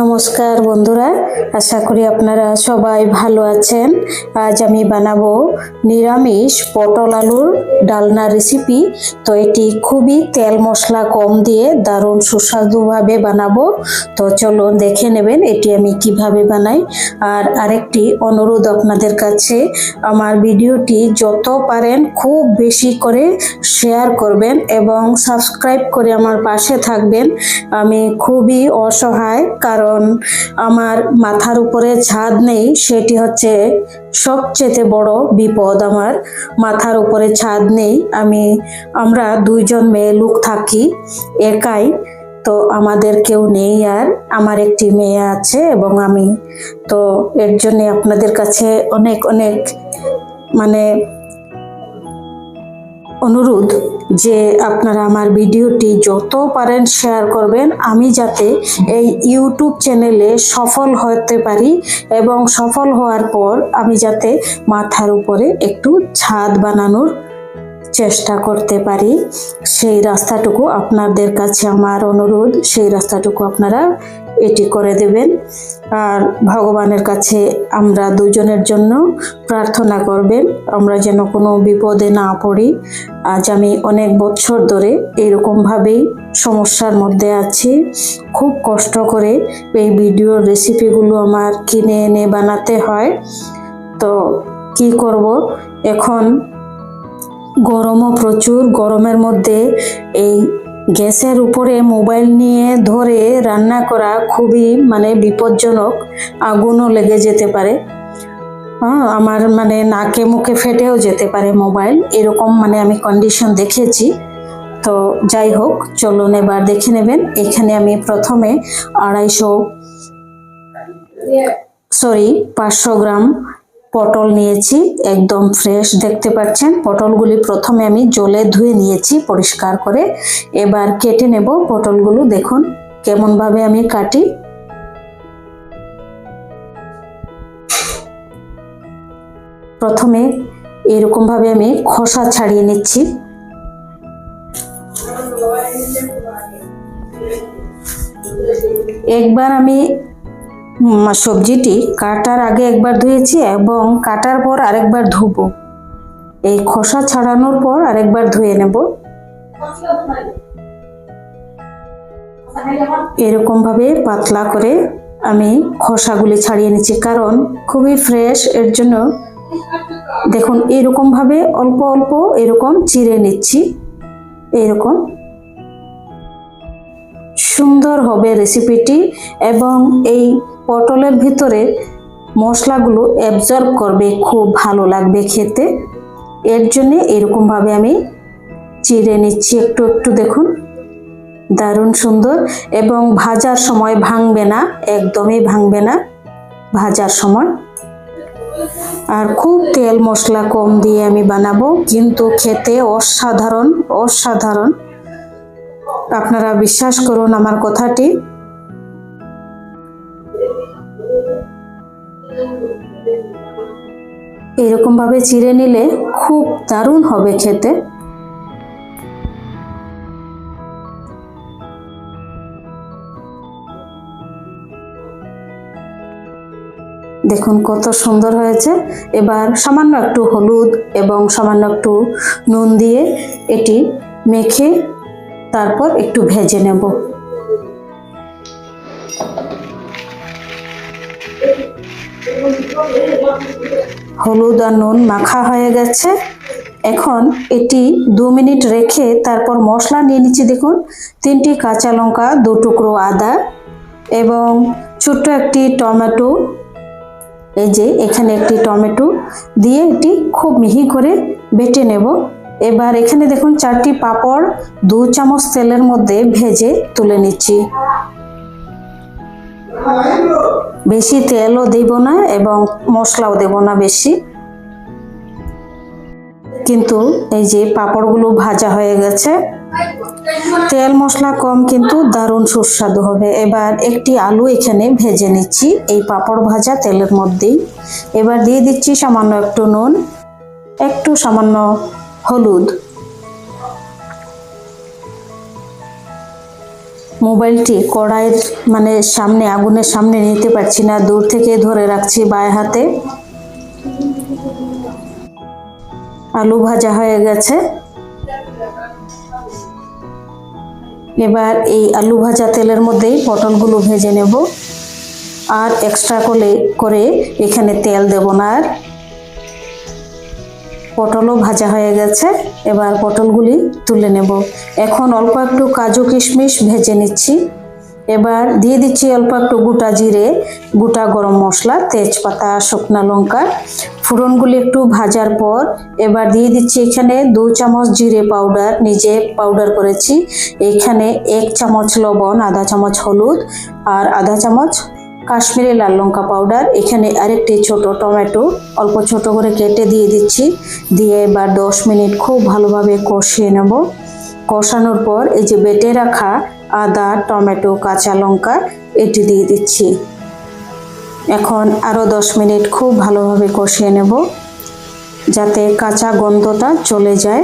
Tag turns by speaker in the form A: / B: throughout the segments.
A: নমস্কার বন্ধুরা, আশা করি আপনারা সবাই ভালো আছেন। আজ আমি বানাবো নিরামিষ পটল আলুর ডালনা রেসিপি। তো এটি খুবই তেল মশলা কম দিয়ে দারুণ সুস্বাদুভাবে বানাবো। তো চলো দেখে নেবেন এটি আমি কিভাবে বানাই। আর আরেকটি অনুরোধ আপনাদের কাছে, আমার ভিডিওটি যত পারেন খুব বেশি করে শেয়ার করবেন এবং সাবস্ক্রাইব করে আমার পাশে থাকবেন। আমি খুবই অসহায়, কারণ আমার মাথার উপরে ছাদ নেই, সেটি হচ্ছে সবচেয়ে বড় বিপদ। আমার মাথার উপরে ছাদ নেই, আমরা দুইজন মেয়ে লোক থাকি একাই। তো আমাদের কেউ নেই, আর আমার একটি মেয়ে আছে এবং আমি। তো এর জন্য আপনাদের কাছে অনেক অনেক অনুরোধ যে আপনারা আমার ভিডিওটি যত পারেন শেয়ার করবেন, আমি যাতে এই ইউটিউব চ্যানেলে সফল হতে পারি এবং সফল হওয়ার পর আমি যাতে মাথার উপরে একটু ছাদ বানানোর চেষ্টা করতে পারি। সেই রাস্তাটুকু আপনাদের কাছে আমার অনুরোধ, সেই রাস্তাটুকু আপনারা এটি করে দেবেন। আর ভগবানের কাছে আমরা দুজনের জন্য প্রার্থনা করবেন, আমরা যেন কোনো বিপদে না পড়ি। আজ আমি অনেক বছর ধরে এরকমভাবেই সমস্যার মধ্যে আছি। খুব কষ্ট করে এই ভিডিওর রেসিপিগুলো আমার কিনে এনে বানাতে হয়। তো কি করব, এখন গরমও প্রচুর। গরমের মধ্যে এই গ্যাসের উপরে মোবাইল নিয়ে ধরে রান্না করা খুবই বিপজ্জনক। আগুনও লেগে যেতে পারে, আমার নাকে মুখে ফেটেও যেতে পারে মোবাইল, এরকম আমি কন্ডিশন দেখেছি। তো যাই হোক, চলুন এবার দেখে নেবেন। এখানে আমি প্রথমে 500 গ্রাম পটল নিয়েছি, একদম ফ্রেশ দেখতে পাচ্ছেন। পটলগুলি প্রথমে আমি জলে ধুয়ে নিয়েছি পরিষ্কার করে। এবার কেটে নেব পটলগুলো। দেখুন কেমন ভাবে আমি কাটি। প্রথমে এরকম ভাবে আমি খোসা ছাড়িয়ে নিচ্ছি। একবার আমি সবজিটি কাটার আগে একবার ধুয়েছি এবং কাটার পর আরেকবার ধুবো। এই খোসা ছাড়ানোর পর আরেকবার ধুয়ে নেব। এরকম ভাবে পাতলা করে আমি খোসাগুলি ছাড়িয়ে নিচ্ছি, কারণ খুবই ফ্রেশ, এর জন্য দেখুন এরকম ভাবে অল্প অল্প এরকম চিড়ে নিচ্ছি। এরকম সুন্দর হবে রেসিপিটি এবং এই পটলের ভিতরে মশলাগুলো অ্যাবজর্ব করবে, খুব ভালো লাগবে খেতে। এর জন্য এরকম ভাবে আমি চিড়ে নিচ্ছি একটু একটু। দেখুন দারুণ সুন্দর, এবং ভাজার সময় ভাঙবে না, একদমই ভাঙবে না ভাজার সময়। আর খুব তেল মশলা কম দিয়ে আমি বানাবো, কিন্তু খেতে অসাধারণ অসাধারণ। আপনারা বিশ্বাস করুন আমার কথাটি। এরকম ভাবে চিড়ে নিলে খুব দারুণ হবে খেতে। দেখুন কত সুন্দর হয়েছে। এবার সামান্য একটু হলুদ এবং সামান্য একটু নুন দিয়ে এটি মেখে তারপর একটু ভেজে নেব। হলুদ আর নুন মাখা হয়ে গেছে। এখন এটি 2 মিনিট রেখে তারপর মশলা নিয়ে নিচ্ছি। দেখুন 3টি কাঁচা লঙ্কা, 2 টুকরো আদা এবং ছোট্ট একটি টমেটো। এই যে এখানে একটি টমেটো দিয়ে এটি খুব মিহি করে বেটে নেব। এবার এখানে দেখুন 4টি পাঁপড় 2 চামচ তেলের মধ্যে ভেজে তুলে নিচ্ছি। বেশি তেলও দেব না এবং মশলাও দেব না বেশি। কিন্তু এই যে পাঁপড়গুলো ভাজা হয়ে গেছে, তেল মশলা কম কিন্তু দারুণ সুস্বাদু হবে। এবার একটি আলু এখানে ভেজে নিচ্ছি এই পাঁপড় ভাজা তেলের মধ্যেই। এবার দিয়ে দিচ্ছি সামান্য একটু নুন, একটু সামান্য হলুদ। মোবাইলটি কড়াইয়ের সামনে, আগুনের সামনে নিতে পারছি না, দূর থেকে ধরে রাখছি বাঁ হাতে। আলু ভাজা হয়ে গেছে। এবার এই আলু ভাজা তেলের মধ্যেই পটলগুলো ভেজে নেব। আর এক্সট্রা করে এখানে তেল দেব না আর। পটলও ভাজা হয়ে গেছে, এবার পটলগুলি তুলে নেব। এখন অল্প একটু কাজু কিশমিশ ভেজে নিচ্ছি। এবার দিয়ে দিচ্ছি অল্প একটু গোটা জিরে, গোটা গরম মশলা, তেজপাতা, শুকনা লঙ্কা। ফোড়নগুলি একটু ভাজার পর এবার দিয়ে দিচ্ছি এখানে 2 চামচ জিরে পাউডার, নিজে পাউডার করেছি। এখানে 1 চামচ লবণ, আধা চামচ হলুদ আর আধা চামচ কাশ্মীরি লাল লঙ্কা পাউডার। এখানে আরেকটি ছোট টমেটো অল্প ছোট করে কেটে দিয়ে দিচ্ছি। দিয়ে এবার 10 মিনিট খুব ভালোভাবে কষিয়ে নেব। কষানোর পর এই যে বেটে রাখা আদা, টমেটো, কাঁচা লঙ্কা এটি দিয়ে দিচ্ছি। এখন আরও 10 মিনিট খুব ভালোভাবে কষিয়ে নেব যাতে কাঁচা গন্ধটা চলে যায়।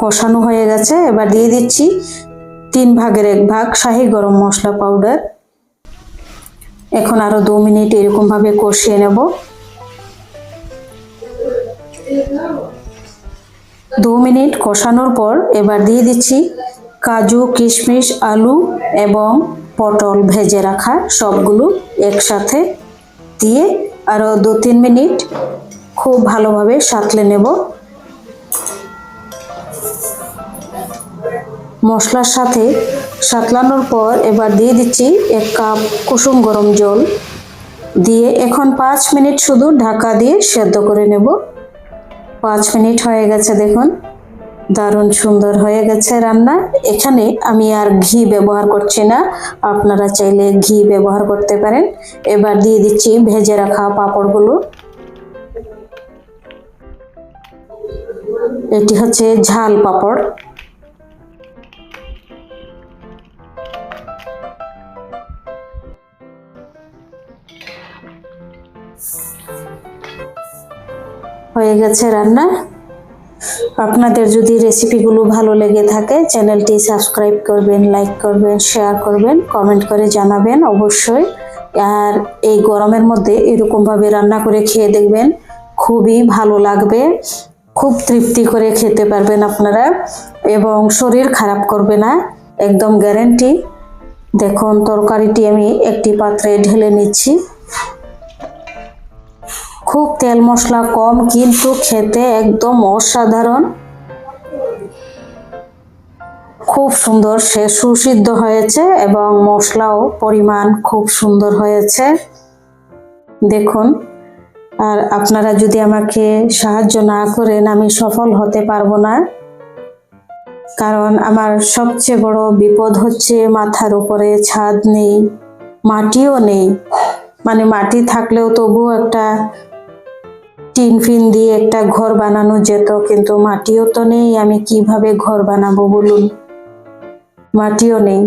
A: কষানো হয়ে গেছে, এবার দিয়ে দিচ্ছি 3 ভাগের 1 ভাগ শাহি গরম মশলা পাউডার। এখন আরো 2 মিনিট এরকম ভাবে কষিয়ে নেব। 2 মিনিট কষানোর পর এবার দিয়ে দিচ্ছি কাজু, কিশমিশ, আলু এবং পটল ভেজে রাখা সবগুলো একসাথে দিয়ে আরো 2-3 মিনিট খুব ভালোভাবে সাঁতলে নেব। মশলার সাথে সাঁতলানোর পর এবার দিয়ে দিচ্ছি 1 কাপ কুসুম গরম জল দিয়ে এখন 5 মিনিট শুধু ঢাকা দিয়ে সেদ্ধ করে নেব। 5 মিনিট হয়ে গেছে, দেখুন দারুণ সুন্দর হয়ে গেছে রান্না। এখানে আমি আর ঘি ব্যবহার করছি না, আপনারা চাইলে ঘি ব্যবহার করতে পারেন। এবার দিয়ে দিচ্ছি ভেজে রাখা পাঁপড়গুলো। এটি হচ্ছে ঝাল পাঁপড়। হয়ে গেছে রান্না। আপনাদের যদি রেসিপিগুলো ভালো লেগে থাকে চ্যানেলটি সাবস্ক্রাইব করবেন, লাইক করবেন, শেয়ার করবেন, কমেন্ট করে জানাবেন অবশ্যই। আর এই গরমের মধ্যে এরকমভাবে রান্না করে খেয়ে দেখবেন, খুবই ভালো লাগবে, খুব তৃপ্তি করে খেতে পারবেন আপনারা এবং শরীর খারাপ করবে না, একদম গ্যারান্টি। দেখুন তরকারিটি আমি একটি পাত্রে ঢেলে নিচ্ছি। খুব তেল মশলা কম কিন্তু খেতে একদম অসাধারণ, খুব সুন্দর সুসিদ্ধ হয়েছে এবং মশলাও পরিমাণ খুব সুন্দর হয়েছে দেখুন। আর আপনারা যদি আমাকে সাহায্য না করেন আমি সফল হতে পারবো না, কারণ আমার সবচেয়ে বড় বিপদ হচ্ছে মাথার উপরে ছাদ নেই, মাটিও নেই। মাটি থাকলেও তবুও একটা টিন ফিন দিয়ে একটা ঘর বানানো যেত, কিন্তু মাটিও তো নেই। আমি কিভাবে ঘর বানাবো বলুন, মাটিও নেই।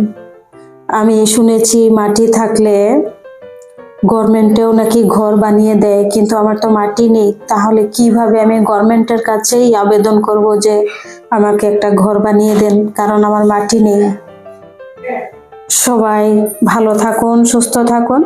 A: আমি শুনেছি মাটি থাকলে গভর্নমেন্টেও নাকি ঘর বানিয়ে দেয়, কিন্তু আমার তো মাটি নেই। তাহলে কিভাবে আমি গভর্নমেন্টের কাছেই আবেদন করব যে আমাকে একটা ঘর বানিয়ে দেন, কারণ আমার মাটি নেই। সবাই ভালো থাকুন, সুস্থ থাকুন।